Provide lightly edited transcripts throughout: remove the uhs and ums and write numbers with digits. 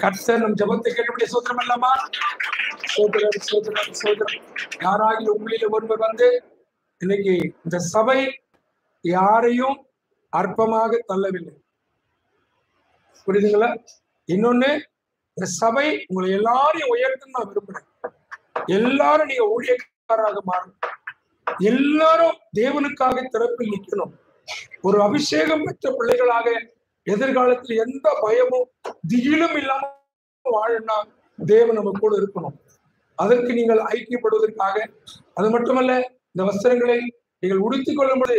கர்த்தர் நம் ஜெபத்தை கேட்டபடி சோதரம் அல்லமா. சோதரம் சோதரம் சோதரம். யாராகி உங்களில் ஒருவர் வந்து இன்னைக்கு இந்த சபை யாரையும் அற்பமாக தள்ளவில்லை, புரியுதுங்களா? இன்னொன்னு, இந்த சபை உங்களை எல்லாரையும் உயர்த்துன்னு நான் விரும்புறேன். எல்லாரும் நீங்க ஊழியக்காரராக மாறணும், எல்லாரும் தேவனுக்காக திறப்பில் நிற்கணும். ஒரு அபிஷேகம் பெற்ற பிள்ளைகளாக எதிர்காலத்தில் எந்த பயமும் திகிலும் இல்லாம வாழனா தேவன் நம்ம கூட இருக்கணும். அதற்கு நீங்கள் ஐக்கியப்படுவதற்காக, அது மட்டுமல்ல, இந்த வஸ்திரங்களை நீங்கள் உடுத்திக் கொள்ளும்போது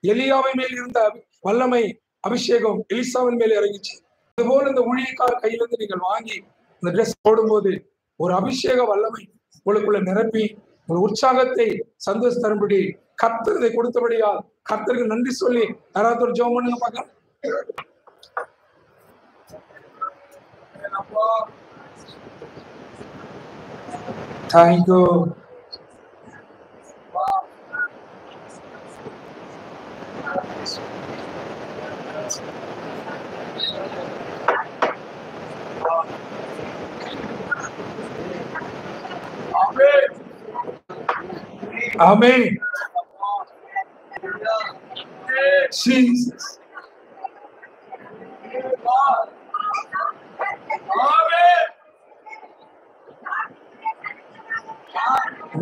எலியாவின் மேல் இருந்த வல்லமை அபிஷேகம் எலிசாவின் மேல் இறங்கிச்சு. அதுபோல இந்த ஊழியக்கார கையிலிருந்து நீங்கள் வாங்கி இந்த ட்ரெஸ் போடும்போது ஒரு அபிஷேக வல்லமை உங்களுக்குள்ள நிரப்பி ஒரு உற்சாகத்தை சந்தோஷ தரும்படி கர்த்தரை கொடுத்தபடியால் கர்த்தருக்கு நன்றி சொல்லி யாராவது ஒரு ஜெபம் பண்ணுங்க பார்க்கலாம். Thank you. Amen. Jesus.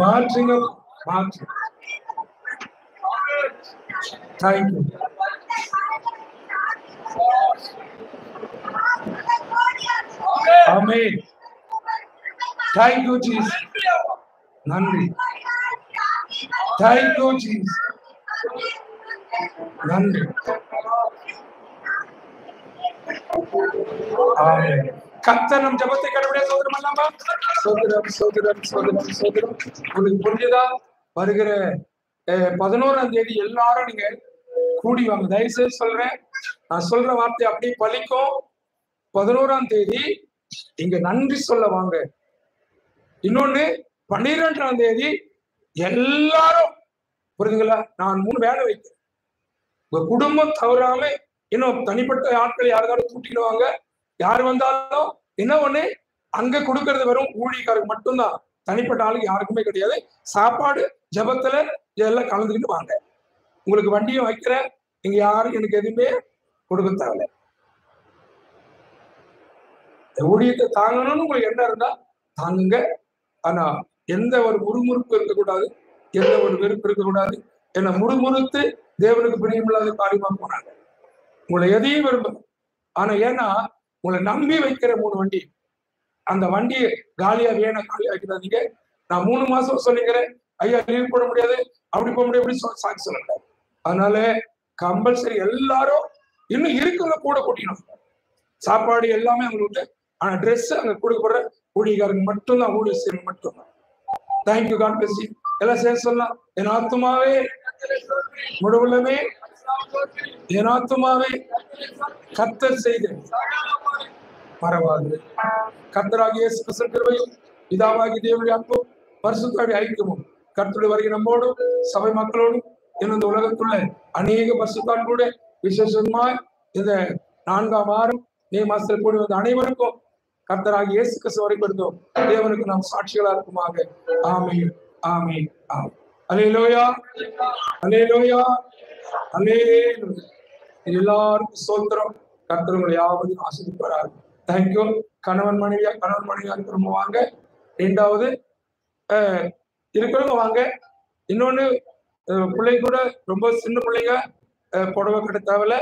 மாற்றுங்க, மாற்று. Thank you. Amen. Thank you, Jesus. நன்றி. Thank you, Jesus. நன்றி. ஆமென். கர்த்தர் நம் ஜெபத்தை கேட்டபடியால் சோதரம் அல்லமா. சோதரம் சோதரம் சோதரம் சோதரம். உங்களுக்கு புரிஞ்சுதா? வருகிற 11ஆம் தேதி எல்லாரும் நீங்க கூடி வாங்க. தயவுசெய்து சொல்றேன், நான் சொல்ற வார்த்தை அப்படியே பலிக்கும். 11ஆம் தேதி இங்க நன்றி சொல்ல வாங்க. இன்னொன்னு, 12ஆம் தேதி எல்லாரும், புரியுதுங்களா? நான் 3 வேலை வைக்கிறேன். உங்க குடும்பம் தவறாம இன்னும் தனிப்பட்ட ஆட்கள் யாராவது கூட்டிடுவாங்க. யார் வந்தாலும் என்ன ஒண்ணு, அங்க கொடுக்கறது வெறும் ஊழியக்காரருக்கு மட்டும்தான், தனிப்பட்ட ஆளுக்கு யாருக்குமே கிடையாது. சாப்பாடு ஜபத்துல இதெல்லாம் கலந்துக்கிட்டு வாங்க. உங்களுக்கு வண்டியும் வைக்கிறேன், நீங்க யாரும் எனக்கு எதுவுமே கொடுக்க தேவையில்லை. ஊழியத்தை தாங்கணும்னு உங்களுக்கு என்ன இருந்தா தாங்குங்க. ஆனா எந்த ஒரு முறுமுறுப்பு இருக்கக்கூடாது, எந்த ஒரு வெறுப்பு இருக்கக்கூடாது. என்ன முறுமுறுத்து தேவனுக்கு பிரியமில்லாத காரியமா போனாங்க. உங்களை எதையும் விரும்ப, ஆனா ஏன்னா உங்களை நம்பி வைக்கிற 3 வண்டி, அந்த வண்டியை காலியா வேணும், காலியா வைக்கிறாதீங்க. நான் 3 மாசம் சொல்லிக்கிறேன், ஐயா லீவ் போட முடியாது, அப்படி போக முடியாது, அப்படி சாட்சி சொல்லல. அதனால கம்பல்சரி எல்லாரும் இன்னும் இருக்கிறத கூட கூட்டினோம். சாப்பாடு எல்லாமே அவங்களுக்கு, ஆனா ட்ரெஸ் அங்க கொடுக்கப்படுற ஊழியக்காரங்க மட்டும்தான், ஊழியர் மட்டும்தான். Thank you, God bless you. எல்லாம் சேர்ந்து சொல்லலாம். என் ஆத்துமாவே முழுவதுமே, என் ஆத்துமாவே கர்த்தர் செய்த மறவாது. கர்த்தராகிய இயேசு கிறிஸ்துவின் கிருபையும் பிதாவாகிய தேவனுடைய அன்பும் பரிசுத்தாவிய ஐக்கியமும் கர்த்தருடைய வருகை நம்மோடும் சபை மக்களோடும் இந்த உலகத்துள்ள அநேக பரிசுத்தான் கூட விசேஷமாய் இந்த 4ஆம் வாரம் மே மாசத்தில் கூடி வந்த அனைவருக்கும் கர்த்தராகிய இயேசு கிறிஸ்து வரை கொடுத்தோம். தேவனுக்கு நாம் சாட்சிகளா இருக்குமாக. ஆமென், ஆமென், ஆமென். அல்லேலூயா, அல்லேலூயா, அல்லேலூயா. எல்லாருக்கும் சோத்திரம். கர்த்தர் உங்களை யாவதையும் ஆசீர்வதிப்பார். தேங்க்யூ. கணவன் மனைவியா இருக்கிறவங்க வாங்க. 2வது இருக்கிறவங்க வாங்க. இன்னொன்னு, பிள்ளை கூட ரொம்ப சின்ன பிள்ளைங்க புடவை கட்ட தேவையில்ல,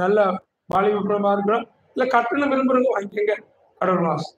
நல்ல வாலிபமா இருக்கிறோம், இல்ல கட்டணம் விரும்புறவங்க வாங்கிக்கங்க. கடவுள் மாசம்